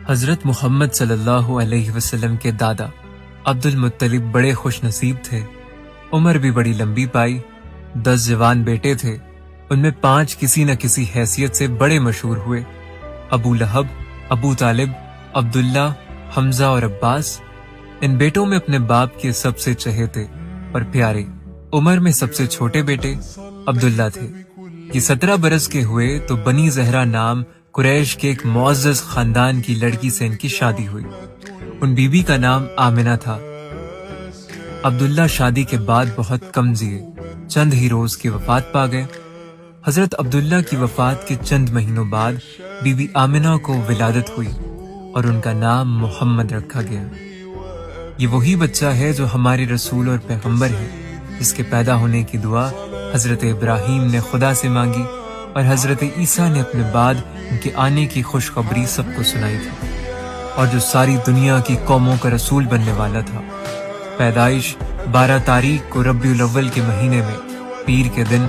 حضرت محمد صلی اللہ علیہ وسلم کے دادا عبد المطلب بڑے خوش نصیب تھے۔ عمر بھی بڑی لمبی پائی۔ 10 جوان بیٹے تھے، ان میں 5 کسی نہ کسی حیثیت سے بڑے مشہور ہوئے۔ ابو لہب، ابو طالب، عبداللہ، حمزہ اور عباس۔ ان بیٹوں میں اپنے باپ کے سب سے چہیتے اور پیارے عمر میں سب سے چھوٹے بیٹے عبداللہ تھے۔ یہ 17 برس کے ہوئے تو بنی زہرہ نام قریش کے ایک معزز خاندان کی لڑکی سے ان کی شادی ہوئی۔ ان بیوی کا نام آمنہ تھا۔ عبداللہ شادی کے بعد بہت کم جیے، چند ہی روز کی وفات پا گئے۔ حضرت عبداللہ کی وفات کے چند مہینوں بعد بیوی آمنہ کو ولادت ہوئی اور ان کا نام محمد رکھا گیا۔ یہ وہی بچہ ہے جو ہمارے رسول اور پیغمبر ہے، جس کے پیدا ہونے کی دعا حضرت ابراہیم نے خدا سے مانگی اور حضرت عیسیٰ نے اپنے بعد ان کے آنے کی خوشخبری سب کو سنائی تھی، اور جو ساری دنیا کی قوموں کا رسول بننے والا تھا۔ پیدائش 12 تاریخ کو ربیع الاول کے مہینے میں پیر کے دن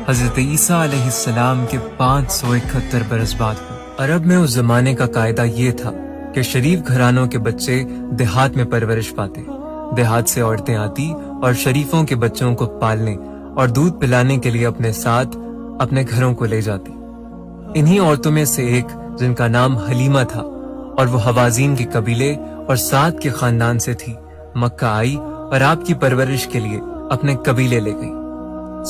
حضرت عیسیٰ علیہ السلام کے 571 برس بعد ہوئی۔ عرب میں اس زمانے کا قاعدہ یہ تھا کہ شریف گھرانوں کے بچے دیہات میں پرورش پاتے۔ دیہات سے عورتیں آتی اور شریفوں کے بچوں کو پالنے اور دودھ پلانے کے لیے اپنے ساتھ اپنے گھروں کو لے جاتی۔ انہی عورتوں میں سے ایک، جن کا نام حلیمہ تھا اور وہ حوازین کے قبیلے اور سعد کے خاندان سے تھی، مکہ آئی اور آپ کی پرورش کے لیے اپنے قبیلے لے گئی۔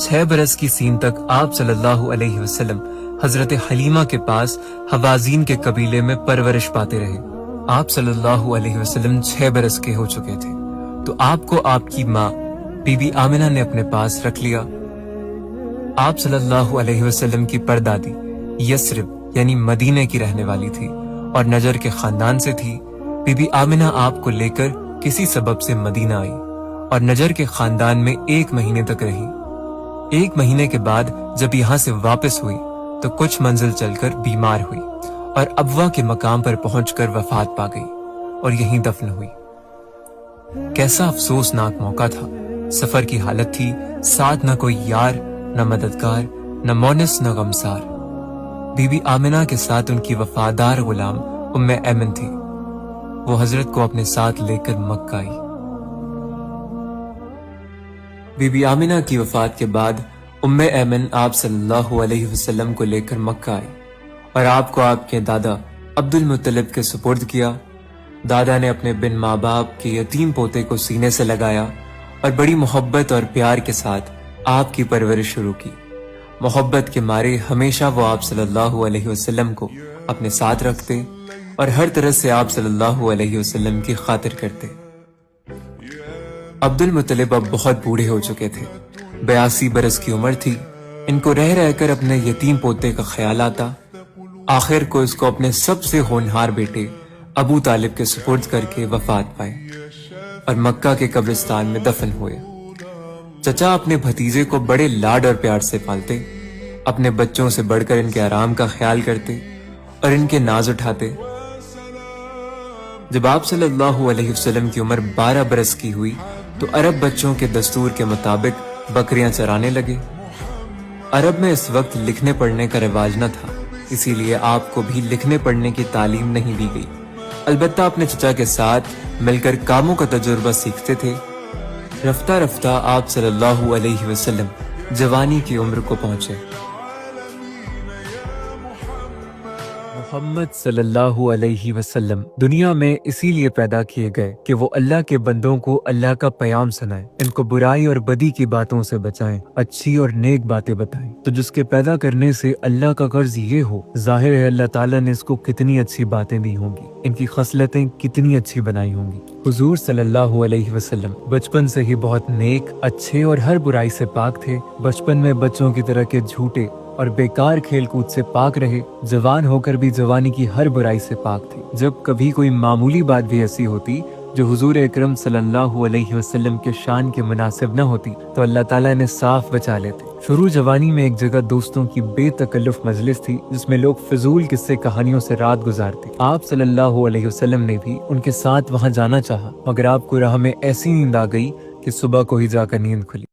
6 برس کی سین تک آپ صلی اللہ علیہ وسلم حضرت حلیمہ کے پاس حوازین کے قبیلے میں پرورش پاتے رہے۔ آپ صلی اللہ علیہ وسلم 6 برس کے ہو چکے تھے تو آپ کو آپ کی ماں بی بی آمنہ نے اپنے پاس رکھ لیا۔ آپ صلی اللہ علیہ وسلم کی پردادی یثرب یعنی مدینے کی رہنے والی تھی اور نجر کے خاندان سے تھی۔ بی بی آمنہ آپ کو لے کر کسی سبب سے مدینہ آئی اور نجر کے خاندان میں 1 مہینے تک رہی۔ 1 مہینے کے بعد جب یہاں سے واپس ہوئی تو کچھ منزل چل کر بیمار ہوئی اور ابوا کے مقام پر پہنچ کر وفات پا گئی اور یہیں دفن ہوئی۔ کیسا افسوسناک موقع تھا۔ سفر کی حالت تھی، ساتھ نہ کوئی یار، نہ مددگار، نہ مونس، نہ غمسار۔ بی بی آمنہ کے ساتھ ان کی وفادار غلام ام ایمن تھی۔ وہ حضرت کو اپنے ساتھ لے کر مکہ آئی۔ بی بی آمنہ کی وفات کے بعد ام ایمن آپ صلی اللہ علیہ وسلم کو لے کر مکہ آئی اور آپ کو آپ کے دادا عبد المطلب کے سپرد کیا۔ دادا نے اپنے بن ماں باپ کے یتیم پوتے کو سینے سے لگایا اور بڑی محبت اور پیار کے ساتھ آپ کی پرورش شروع کی۔ محبت کے مارے ہمیشہ وہ آپ صلی اللہ علیہ وسلم کو اپنے ساتھ رکھتے اور ہر طرح سے آپ صلی اللہ علیہ وسلم کی خاطر کرتے۔ عبد المطلب اب بہت بوڑھے ہو چکے تھے، 82 برس کی عمر تھی۔ ان کو رہ رہ کر اپنے یتیم پوتے کا خیال آتا۔ آخر کو اس کو اپنے سب سے ہونہار بیٹے ابو طالب کے سپرد کر کے وفات پائے اور مکہ کے قبرستان میں دفن ہوئے۔ چچا اپنے بھتیجے کو بڑے لاڈ اور پیار سے پالتے، اپنے بچوں سے بڑھ کر ان کے آرام کا خیال کرتے اور ان کے ناز اٹھاتے۔ جب آپ صلی اللہ علیہ وسلم کی عمر 12 برس کی ہوئی تو عرب بچوں کے دستور کے مطابق بکریاں چرانے لگے۔ عرب میں اس وقت لکھنے پڑھنے کا رواج نہ تھا، اسی لیے آپ کو بھی لکھنے پڑھنے کی تعلیم نہیں دی گئی، البتہ اپنے چچا کے ساتھ مل کر کاموں کا تجربہ سیکھتے تھے۔ رفتہ رفتہ آپ صلی اللہ علیہ وسلم جوانی کی عمر کو پہنچے۔ محمد صلی اللہ علیہ وسلم دنیا میں اسی لیے پیدا کیے گئے کہ وہ اللہ کے بندوں کو اللہ کا پیام سنائیں، ان کو برائی اور بدی کی باتوں سے بچائیں، اچھی اور نیک باتیں بتائیں۔ تو جس کے پیدا کرنے سے اللہ کا غرض یہ ہو، ظاہر ہے اللہ تعالیٰ نے اس کو کتنی اچھی باتیں دی ہوں گی، ان کی خصلتیں کتنی اچھی بنائی ہوں گی۔ حضور صلی اللہ علیہ وسلم بچپن سے ہی بہت نیک، اچھے اور ہر برائی سے پاک تھے۔ بچپن میں بچوں کی طرح کے جھوٹے اور بیکار کھیل کود سے پاک رہے، جوان ہو کر بھی جوانی کی ہر برائی سے پاک تھے۔ جب کبھی کوئی معمولی بات بھی ایسی ہوتی جو حضور اکرم صلی اللہ علیہ وسلم کے شان کے مناسب نہ ہوتی تو اللہ تعالیٰ نے صاف بچا لیتے۔ شروع جوانی میں ایک جگہ دوستوں کی بے تکلف مجلس تھی جس میں لوگ فضول قصے کہانیوں سے رات گزارتے۔ آپ صلی اللہ علیہ وسلم نے بھی ان کے ساتھ وہاں جانا چاہا، مگر آپ کو راہ میں ایسی نیند آ گئی کہ صبح کو ہی جا کر نیند کھلی۔